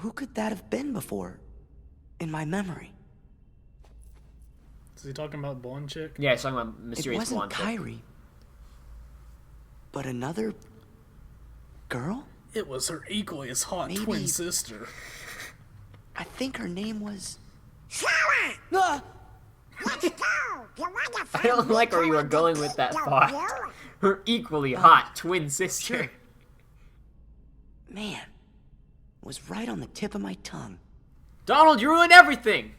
Who could that have been before? In my memory. Is he talking about blonde chick? Yeah, he's talking about mysterious blonde chick. It wasn't Kyrie. But another... girl? It was her equally as hot twin sister. I think her name was... Sarah! Ah! Let's go! You wanna I don't like where you were going with that thought. Her equally hot twin sister. Sure. Man, it was right on the tip of my tongue. Donald, you ruined everything!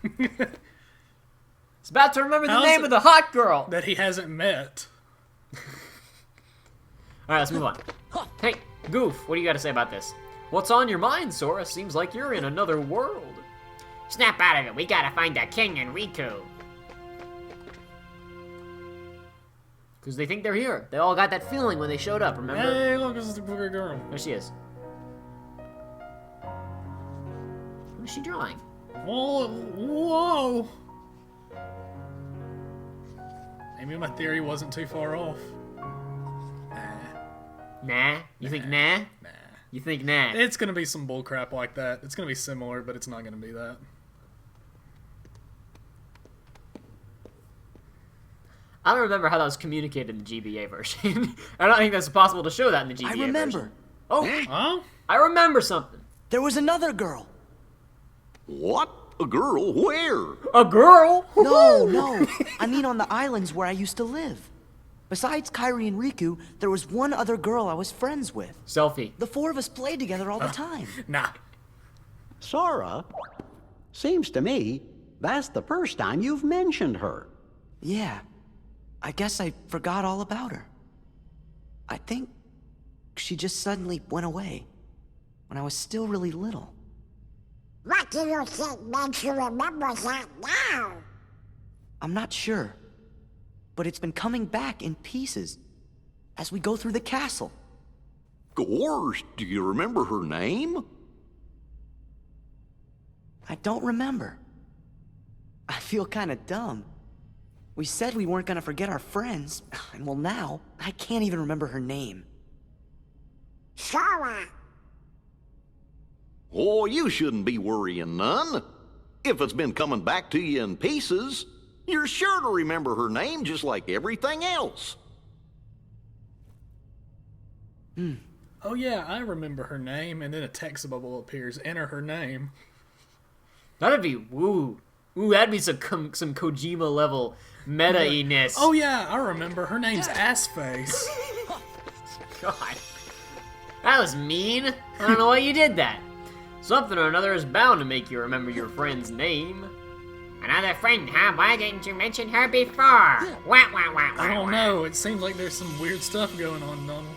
It's about to remember the name of the hot girl! That he hasn't met. Alright, let's move on. Hey, Goof, what do you got to say about this? What's on your mind, Sora? Seems like you're in another world. Snap out of it. We gotta find the king and Riku. Because they think they're here. They all got that feeling when they showed up, remember? Hey, look, this is the booger girl. There she is. Who's she drawing? Whoa, whoa. Maybe my theory wasn't too far off. Nah? You think nah? Nah. You think nah? It's gonna be some bullcrap like that. It's gonna be similar, but it's not gonna be that. I don't remember how that was communicated in the GBA version. I don't think that's possible to show that in the GBA version. I remember. Oh, Huh? I remember something. There was another girl. What? A girl? Where? A girl? No. I mean on the islands where I used to live. Besides Kyrie and Riku, there was one other girl I was friends with. Selfie. The four of us played together all the time. Nah. Sora? Seems to me that's the first time you've mentioned her. Yeah. I guess I forgot all about her. I think she just suddenly went away when I was still really little. What do you think makes you remember that now? I'm not sure, but it's been coming back in pieces as we go through the castle. Gorge, do you remember her name? I don't remember. I feel kind of dumb. We said we weren't gonna forget our friends, and well now, I can't even remember her name. Sora! Oh, you shouldn't be worrying none. If it's been coming back to you in pieces, you're sure to remember her name just like everything else. Oh yeah, I remember her name, and then a text bubble appears. Enter her name. That'd be woo. Ooh, that'd be some Kojima level meta-iness. Oh yeah, I remember. Her name's Assface. God. That was mean. I don't know why you did that. Something or another is bound to make you remember your friend's name. Another friend, huh? Why didn't you mention her before? Wah, wah, wah, wah, I don't wah. know. It seems like there's some weird stuff going on, Donald.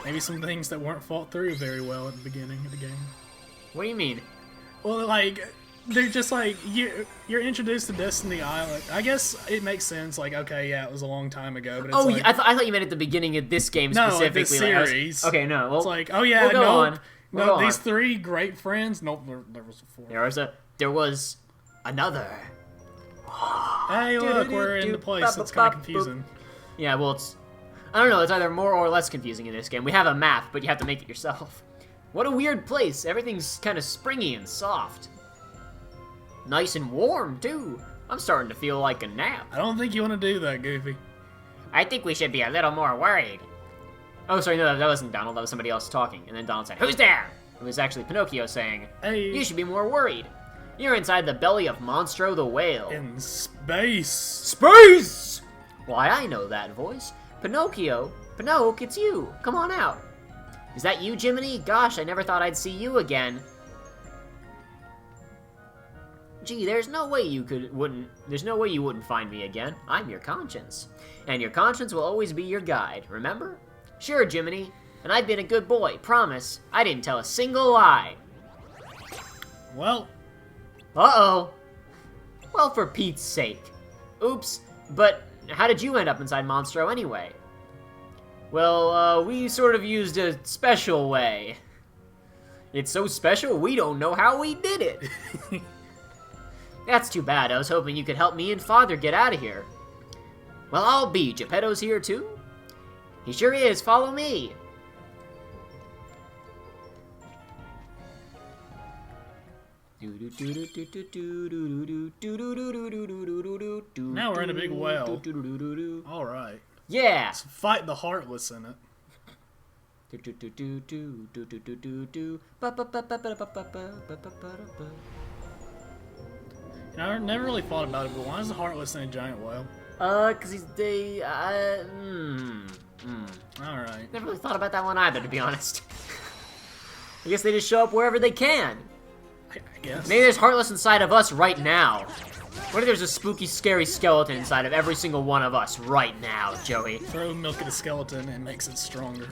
Maybe some things that weren't thought through very well at the beginning of the game. What do you mean? Well, like, they're just like, you're introduced to Destiny Island. I guess it makes sense, like, okay, yeah, it was a long time ago, but it's like... I thought you meant at the beginning of this game No, specifically. this like, series. Okay, no. Well, It's like, oh yeah, we'll go no, on. We'll no, go these on. three great friends. Nope, there was a fourth. There was another. Hey, look, we're in the place. It's kind of confusing. Yeah, well, it's... I don't know, it's either more or less confusing in this game. We have a map, but you have to make it yourself. What a weird place. Everything's kind of springy and soft. Nice and warm, too. I'm starting to feel like a nap. I don't think you want to do that, Goofy. I think we should be a little more worried. Oh, sorry, no, that wasn't Donald. That was somebody else talking. And then Donald said, "Who's there?" It was actually Pinocchio saying, Hey. "You should be more worried. You're inside the belly of Monstro the whale." In space. Space! Why, I know that voice. Pinocchio. Pinocchio, it's you. Come on out. Is that you, Jiminy? Gosh, I never thought I'd see you again. Gee, there's no way you wouldn't find me again. I'm your conscience. And your conscience will always be your guide, remember? Sure, Jiminy. And I've been a good boy, promise. I didn't tell a single lie. Well, Uh-oh. Well, for Pete's sake. Oops, but how did you end up inside Monstro anyway? Well, we sort of used a special way. It's so special, we don't know how we did it. That's too bad. I was hoping you could help me and Father get out of here. Well, I'll be. Gepetto's here, too? He sure is. Follow me. Now we're in a big well. All right. Yeah. Let's fight the Heartless in it. And I never really thought about it, but why is the Heartless in a giant well? Cause Alright. never really thought about that one either, to be honest. I guess they just show up wherever they can. I guess. Maybe there's Heartless inside of us right now. What if there's a spooky, scary skeleton inside of every single one of us right now, Joey? Throw milk at a skeleton and it makes it stronger.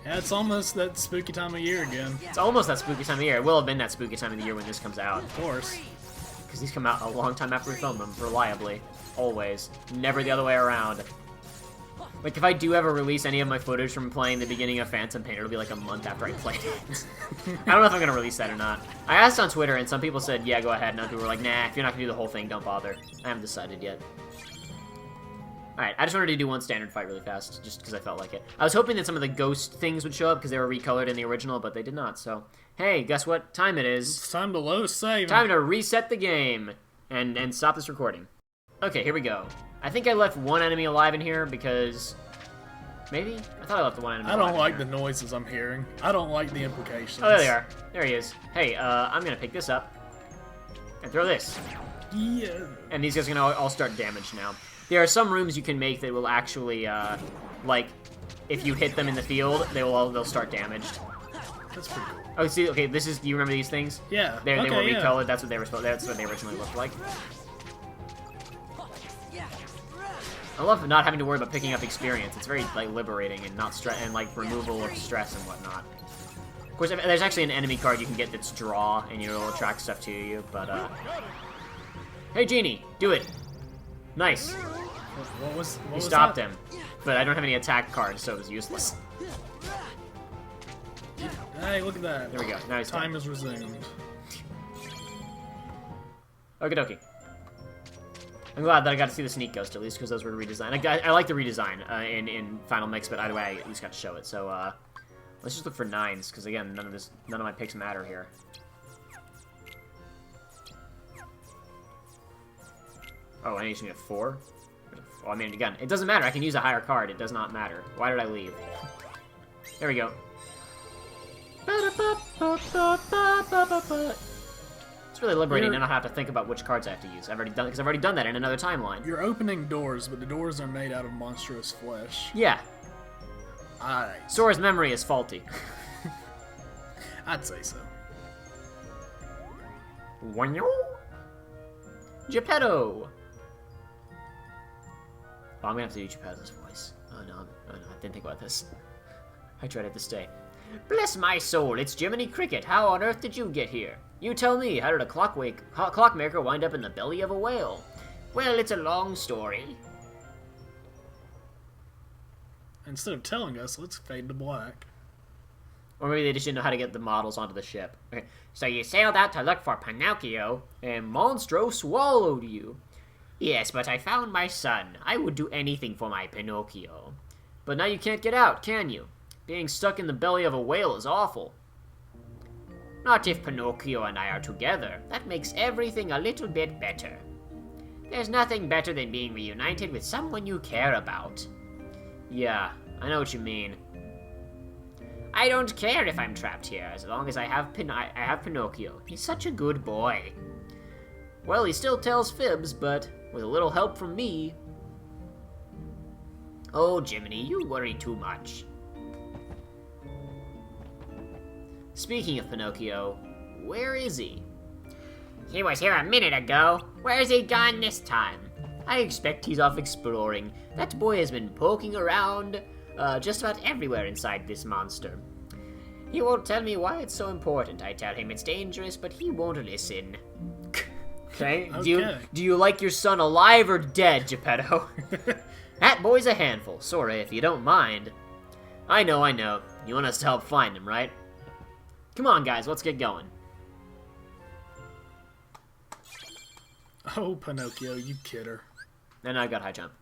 Yeah, it's almost that spooky time of year again. It's almost that spooky time of year. It will have been that spooky time of the year when this comes out. Of course. Because these come out a long time after we film them, reliably. Always. Never the other way around. Like, if I do ever release any of my footage from playing the beginning of Phantom Pain, it'll be like a month after I played it. I don't know if I'm gonna release that or not. I asked on Twitter, and some people said, yeah, go ahead, and other people were like, nah, if you're not gonna do the whole thing, don't bother. I haven't decided yet. Alright, I just wanted to do one standard fight really fast, just because I felt like it. I was hoping that some of the ghost things would show up, because they were recolored in the original, but they did not, so... Hey, guess what time it is? It's time to load a save. Time to reset the game, and stop this recording. Okay, here we go. I think I left one enemy alive in here, because... Maybe? I thought I left the one enemy I alive don't in like here. the noises I'm hearing. I don't like the implications. Oh, there they are. There he is. Hey, I'm gonna pick this up, and throw this. Yeah. And these guys are gonna all start damage now. There are some rooms you can make that will actually, like, if you hit them in the field, they'll start damaged. That's pretty cool. Oh, see, okay, this is, do you remember these things? Yeah. They were Okay, yeah. recolored, that's what they were supposed, that's what they originally looked like. I love not having to worry about picking up experience. It's very, like, liberating and not stress, and, like, removal of stress and whatnot. Of course, there's actually an enemy card you can get that's draw, and it'll attract stuff to you, but, Hey, Genie, do it! Nice. What was You stopped him. But I don't have any attack cards, so it was useless. Hey, look at that. There we go. Now he's Time done. is resumed. Okie dokie. I'm glad that I got to see the Sneak Ghost, at least, because those were redesigned. I like the redesign in Final Mix, but either way, I at least got to show it. So, let's just look for 9s, because again, none of my picks matter here. Oh, I need to get 4? Well, I mean, again, it doesn't matter. I can use a higher card. It does not matter. Why did I leave? There we go. It's really liberating to not have to think about which cards I have to use. I've already done that in another timeline. You're opening doors, but the doors are made out of monstrous flesh. Yeah. Alright. Sora's memory is faulty. I'd say so. Gepetto! Oh, I'm gonna have to do Gepetto's voice. Oh no, I didn't think about this. I dreaded this day. Bless my soul, it's Jiminy Cricket. How on earth did you get here? You tell me, how did a clockmaker wind up in the belly of a whale? Well, it's a long story. Instead of telling us, let's fade to black. Or maybe they just didn't know how to get the models onto the ship. Okay. So you sailed out to look for Pinocchio. And Monstro swallowed you. Yes, but I found my son. I would do anything for my Pinocchio. But now you can't get out, can you? Being stuck in the belly of a whale is awful. Not if Pinocchio and I are together. That makes everything a little bit better. There's nothing better than being reunited with someone you care about. Yeah, I know what you mean. I don't care if I'm trapped here, as long as I have Pinocchio. He's such a good boy. Well, he still tells fibs, but with a little help from me. Oh, Jiminy, you worry too much. Speaking of Pinocchio, where is he? He was here a minute ago. Where's he gone this time? I expect he's off exploring. That boy has been poking around just about everywhere inside this monster. He won't tell me why it's so important. I tell him it's dangerous, but he won't listen. Okay. Okay. Do you like your son alive or dead, Gepetto? That boy's a handful. Sorry, if you don't mind. I know. You want us to help find him, right? Come on, guys, let's get going. Oh, Pinocchio, you kidder. And I got high jump.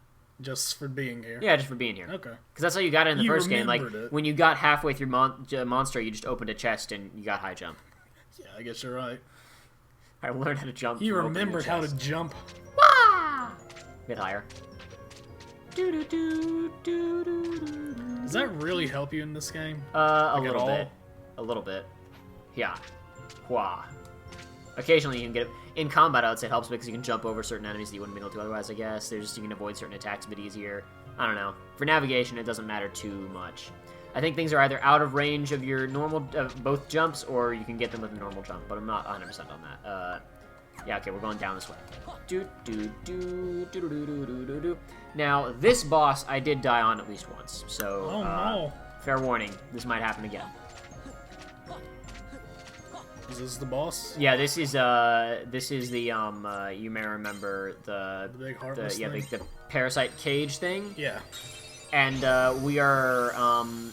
Just for being here. Yeah, just for being here. Okay. Because that's how you got it in the You first game. Like, remembered it. when you got halfway through Monstro, you just opened a chest and you got high jump. Yeah, I guess you're right. I learned how to jump. You from opening a remembered how to chest. jump. Bit higher. Does that really help you in this game? A Like, at little all? bit. A little bit. Yeah. Wah. Occasionally you can get it. In combat, I would say it helps because you can jump over certain enemies that you wouldn't be able to otherwise, I guess. There's you can avoid certain attacks a bit easier. I don't know. For navigation, it doesn't matter too much. I think things are either out of range of your normal, both jumps, or you can get them with a normal jump, but I'm not 100% on that. Yeah, okay, we're going down this way. Now, this boss I did die on at least once, so Oh no. fair warning, this might happen again. Is this the boss? Yeah, this is the you may remember the big Heartless yeah, thing? the Parasite Cage thing. Yeah. And we are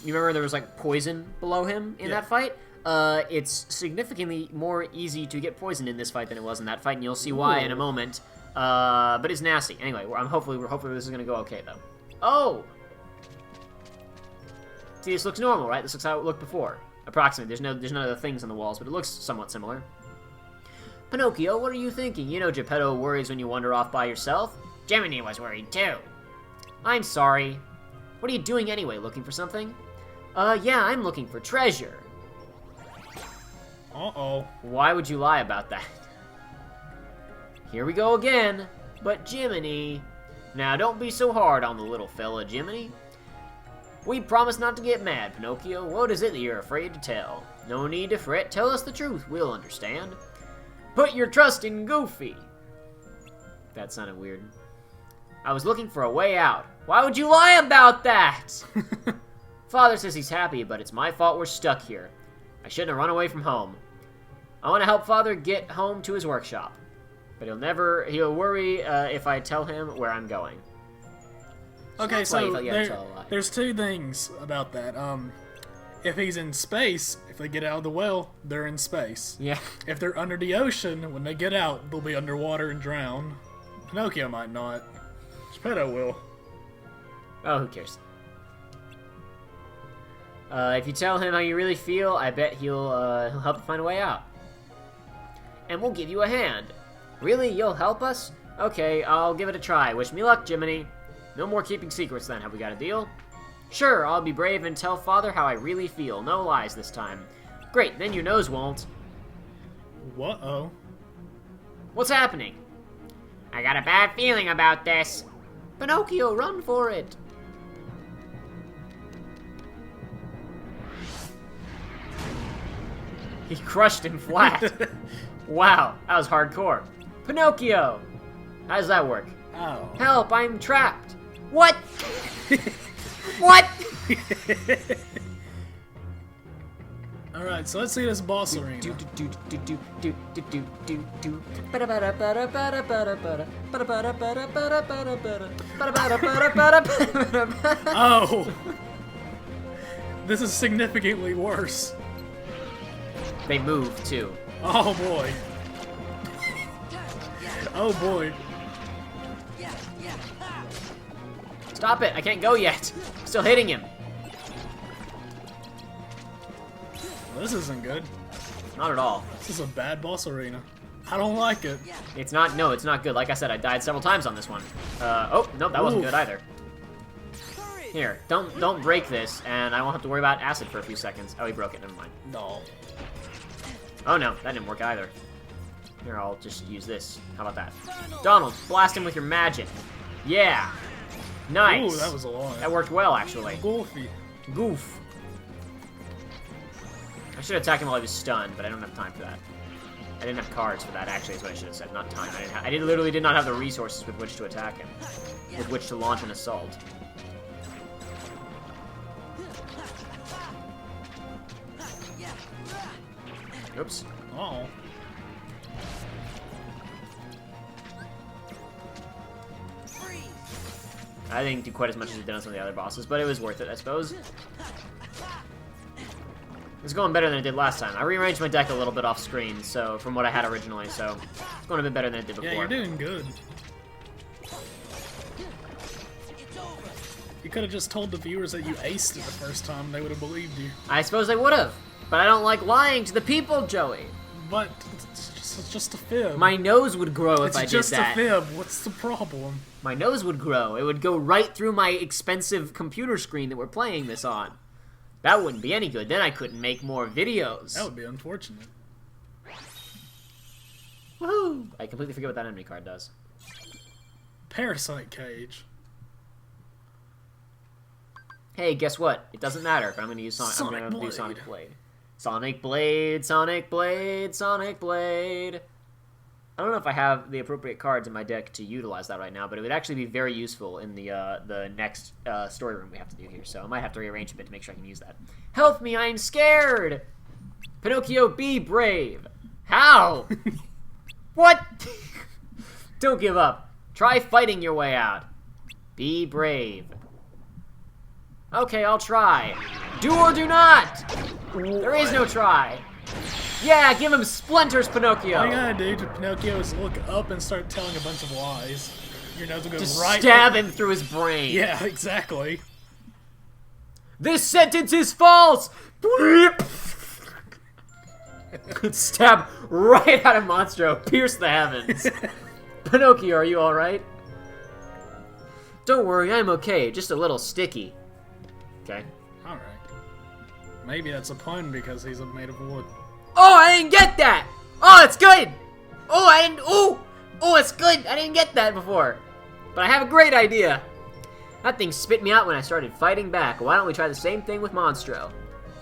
you remember there was like poison below him in that fight? It's significantly more easy to get poisoned in this fight than it was in that fight, and you'll see why in a moment. But it's nasty. Anyway, hopefully this is gonna go okay though. Oh! See, this looks normal, right? This looks how it looked before. Approximately. There's no other things on the walls, but it looks somewhat similar. Pinocchio, what are you thinking? You know Gepetto worries when you wander off by yourself. Jiminy was worried too. I'm sorry. What are you doing anyway? Looking for something? Yeah, I'm looking for treasure. Uh-oh. Why would you lie about that? Here we go again. But Jiminy... Now, don't be so hard on the little fella, Jiminy. We promise not to get mad, Pinocchio. What is it that you're afraid to tell? No need to fret. Tell us the truth. We'll understand. Put your trust in Goofy. That sounded weird. I was looking for a way out. Why would you lie about that? Father says he's happy, but it's my fault we're stuck here. I shouldn't have run away from home. I want to help Father get home to his workshop. But he'll worry if I tell him where I'm going. Okay, That's why you so thought you had to tell a lie. there's two things about that. If he's in space, if they get out of the well, they're in space. Yeah. If they're under the ocean, when they get out, they'll be underwater and drown. Pinocchio might not. Gepetto will. Oh, who cares? If you tell him how you really feel, I bet he'll help you find a way out. And we'll give you a hand. Really? You'll help us? Okay, I'll give it a try. Wish me luck, Jiminy. No more keeping secrets then. Have we got a deal? Sure, I'll be brave and tell Father how I really feel. No lies this time. Great, then your nose won't. What-oh. What's happening? I got a bad feeling about this. Pinocchio, run for it. He crushed him flat. Wow, that was hardcore. Pinocchio! How does that work? Oh. Help, I'm trapped. What? What? Alright, so let's see this boss arena. Oh! This is significantly worse. They move, too. Oh boy. Oh boy. Stop it, I can't go yet. I'm still hitting him. This isn't good. Not at all. This is a bad boss arena. I don't like it. It's not, no, it's not good. Like I said, I died several times on this one. Oh, nope, that wasn't Oof. good either. Here, don't break this, and I won't have to worry about acid for a few seconds. Oh, he broke it, never mind. No. Oh no, that didn't work either. Here, I'll just use this. How about that? Donald, blast him with your magic. Yeah. Nice. Ooh, that was a lot. That worked well, actually. Goofy. Goof. I should attack him while he was stunned, but I don't have time for that. I didn't have cards for that, actually, is what I should have said, not time. I literally did not have the resources with which to attack him. With which to launch an assault. Oops. Oh. I didn't do quite as much as it did on some of the other bosses, but it was worth it, I suppose. It's going better than it did last time. I rearranged my deck a little bit off screen, so from what I had originally, so it's going a bit better than it did before. Yeah, you're doing good. You could have just told the viewers that you aced it the first time. They would have believed you. I suppose I would have, but I don't like lying to the people, Joey. But it's just a fib. My nose would grow if I did that. It's just a fib. What's the problem? My nose would grow. It would go right through my expensive computer screen that we're playing this on. That wouldn't be any good. Then I couldn't make more videos. That would be unfortunate. Woohoo! I completely forget what that enemy card does. Parasite Cage. Hey, guess what? It doesn't matter if I'm going to use Sonic. I'm going to do Sonic Blade. Sonic Blade, Sonic Blade, Sonic Blade. I don't know if I have the appropriate cards in my deck to utilize that right now, but it would actually be very useful in the next story room we have to do here. So I might have to rearrange a bit to make sure I can use that. Help me! I'm scared. Pinocchio, be brave. How? What? Don't give up. Try fighting your way out. Be brave. Okay, I'll try. Do or do not! There is no try. Yeah, give him splinters, Pinocchio! All you gotta do to Pinocchio is look up and start telling a bunch of lies. Your nose will go Just right... stab him through his brain. Yeah, exactly. This sentence is false! Stab right out of Monstro. Pierce the heavens. Pinocchio, are you alright? Don't worry, I'm okay. Just a little sticky. Okay. Alright. Maybe that's a pun because he's made of wood. Oh, I didn't get that! Oh, it's good! Oh, I didn't... Oh! Oh, it's good! I didn't get that before. But I have a great idea. That thing spit me out when I started fighting back. Why don't we try the same thing with Monstro?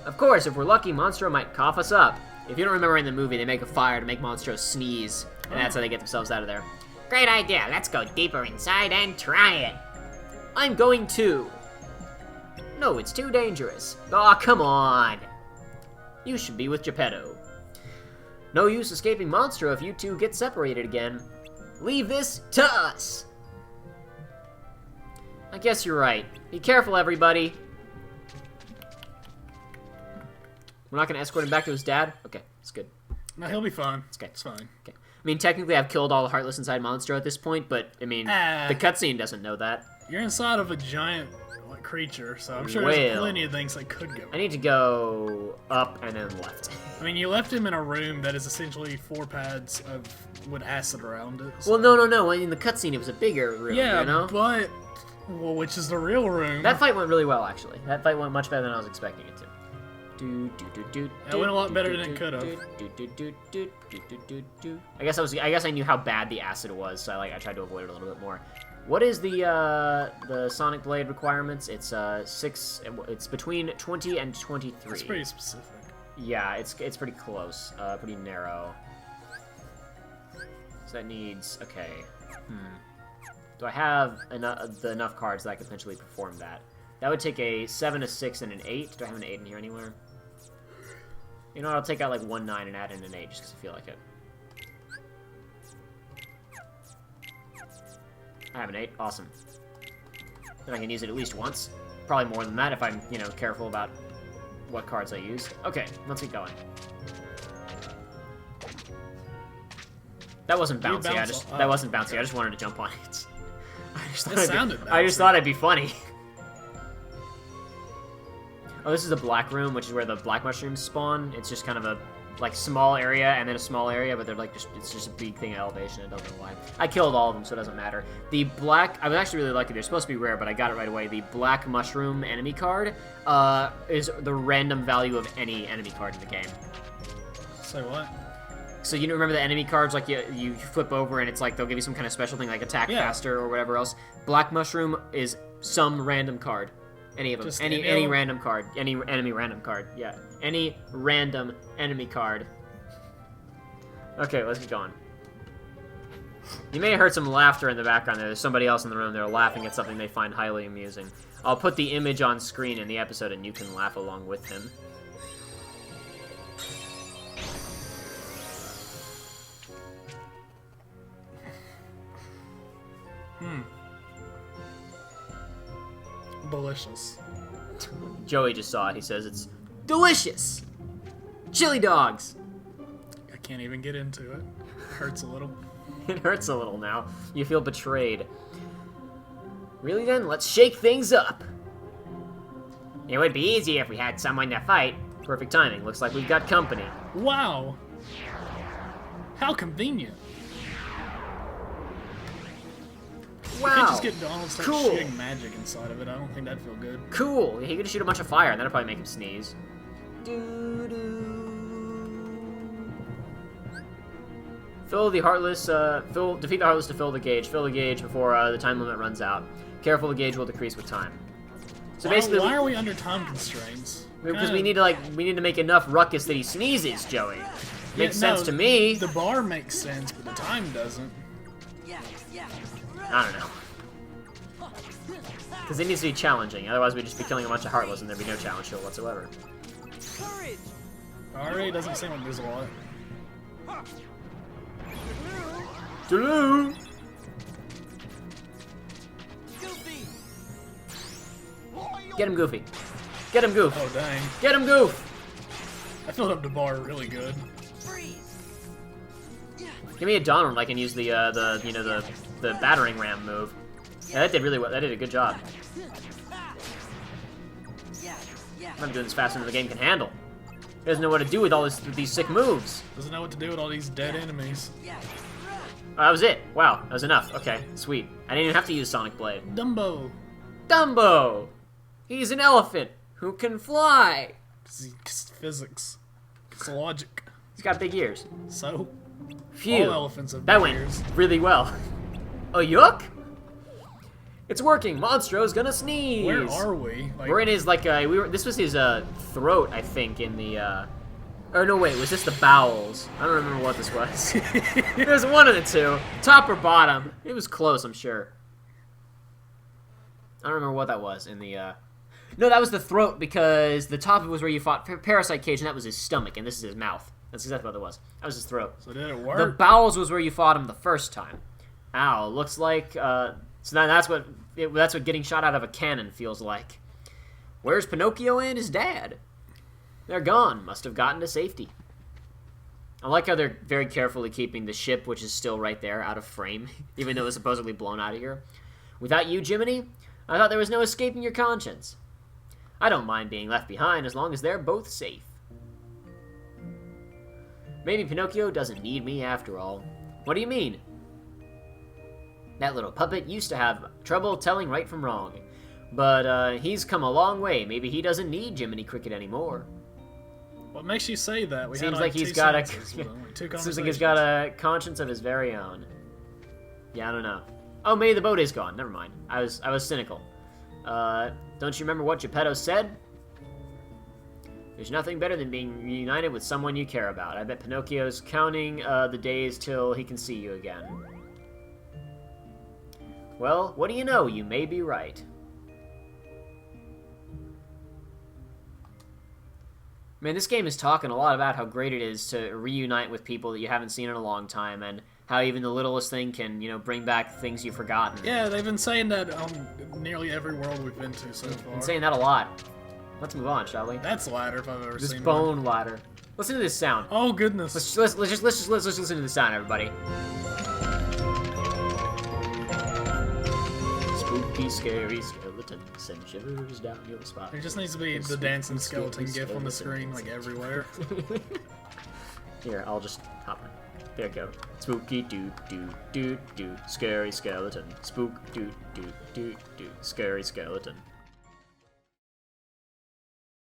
Of course, if we're lucky, Monstro might cough us up. If you don't remember in the movie, they make a fire to make Monstro sneeze. And that's how they get themselves out of there. Great idea. Let's go deeper inside and try it. I'm going to. No, it's too dangerous. Aw, come on. You should be with Gepetto. No use escaping Monstro if you two get separated again. Leave this to us. I guess you're right. Be careful, everybody. We're not going to escort him back to his dad? Okay, it's good. No, he'll be fine. Okay. It's fine. Okay. I mean, technically, I've killed all the Heartless inside Monstro at this point, but, I mean, the cutscene doesn't know that. You're inside of a giant creature, so I'm sure there's plenty of things that could go. I need to go up and then left. I mean, you left him in a room that is essentially 4 pads of with acid around it. So. Well, no. In the cutscene, it was a bigger room, yeah, you know? but... Well, which is the real room. That fight went really well, actually. That fight went much better than I was expecting it to. It went a lot better than it could have. I guess I knew how bad the acid was, so I tried to avoid it a little bit more. What is the Sonic Blade requirements? It's 6. It's between 20 and 23. It's pretty specific. Yeah, it's pretty close. Pretty narrow. So that needs okay. Do I have enough cards that I could potentially perform that? That would take a 7, a 6, and an 8. Do I have an 8 in here anywhere? You know what? I'll take out like 1, 9 and add in an 8 just because I feel like it. I have an 8. Awesome. Then I can use it at least once. Probably more than that if I'm, careful about what cards I use. Okay, let's get going. That wasn't bouncy. That wasn't bouncy. I just wanted to jump on it. I just thought it'd be funny. Oh, this is the black room, which is where the black mushrooms spawn. It's just kind of a small area and then a small area, but they're it's just a big thing of elevation. I don't know why. I killed all of them, so it doesn't matter. The black, I was actually really lucky. They're supposed to be rare, but I got it right away. The black mushroom enemy card is the random value of any enemy card in the game. Say what? So you remember the enemy cards, like you flip over and it's like they'll give you some kind of special thing, like attack faster or whatever else. Black mushroom is some random card. Any of them. Just any random card. Any enemy random card. Yeah. Any random enemy card. Okay, let's get going. You may have heard some laughter in the background there. There's somebody else in the room. They're laughing at something they find highly amusing. I'll put the image on screen in the episode and you can laugh along with him. Delicious. Joey just saw it. He says it's delicious. Chili dogs. I can't even get into it. Hurts a little. It hurts a little now. You feel betrayed. Really then, let's shake things up. It would be easier if we had someone to fight. Perfect timing. Looks like we've got company. Wow. How convenient. Wow. You could just get Donald start Cool. shooting magic inside of it. I don't think that'd feel good. Cool. He could shoot a bunch of fire, and that'll probably make him sneeze. Fill the Heartless, defeat the Heartless to fill the gauge. Fill the gauge before the time limit runs out. Careful, the gauge will decrease with time. So basically, why are we under time constraints? because we need to make enough ruckus that he sneezes, Joey. Makes sense to me. The bar makes sense, but the time doesn't. I don't know. Because it needs to be challenging, otherwise we'd just be killing a bunch of Heartless and there'd be no challenge to it whatsoever. Alright, doesn't seem like there's a lot. Hello. Get him, Goofy. Get him, Goof. Oh, dang. Get him, Goof. I filled up the bar really good. Give me a Donald, I can use the battering ram move. Yeah, that did really well. That did a good job. I'm doing this faster than the game can handle. He doesn't know what to do with all these sick moves. Doesn't know what to do with all these dead enemies. Oh, that was it. Wow, that was enough. Okay, sweet. I didn't even have to use Sonic Blade. Dumbo. Dumbo! He's an elephant who can fly. It's physics. It's logic. He's got big ears. So? Phew. All elephants have That big went ears. really well. Oh, yuck! It's working. Monstro's gonna sneeze. Where are we? Like, We're in his this was his throat, I think, in the or no wait, was this the bowels? I don't remember what this was. It was one of the two. Top or bottom. It was close, I'm sure. I don't remember what that was in the no, that was the throat, because the top was where you fought Parasite Cage, and that was his stomach, and this is his mouth. That's exactly what that was. That was his throat. So did it work? The bowels was where you fought him the first time. Ow, looks like, so that's what getting shot out of a cannon feels like. Where's Pinocchio and his dad? They're gone. Must have gotten to safety. I like how they're very carefully keeping the ship, which is still right there, out of frame, even though it was supposedly blown out of here. Without you, Jiminy, I thought there was no escaping your conscience. I don't mind being left behind as long as they're both safe. Maybe Pinocchio doesn't need me after all. What do you mean? That little puppet used to have trouble telling right from wrong. But he's come a long way. Maybe he doesn't need Jiminy Cricket anymore. What makes you say that? We Seems had like two he's got sentences with him, like two seems like he's got a conscience of his very own. Yeah, I don't know. Oh, maybe the boat is gone. Never mind. I was cynical. Don't you remember what Gepetto said? There's nothing better than being reunited with someone you care about. I bet Pinocchio's counting the days till he can see you again. Well, what do you know? You may be right. Man, this game is talking a lot about how great it is to reunite with people that you haven't seen in a long time, and how even the littlest thing can, bring back things you've forgotten. Yeah, they've been saying that nearly every world we've been to so far. Been saying that a lot. Let's move on, shall we? That's ladder if I've ever This seen bone one. ladder. Listen to this sound. Oh goodness. Let's just listen to the sound, everybody. Spooky, scary skeleton send shivers down your spine. There just needs to be the dancing skeleton gif on the screen, like everywhere. Here, I'll just hop on. There you go. Spooky doo doo doo doo. Scary skeleton. Spook doo doo doo doo. Scary skeleton.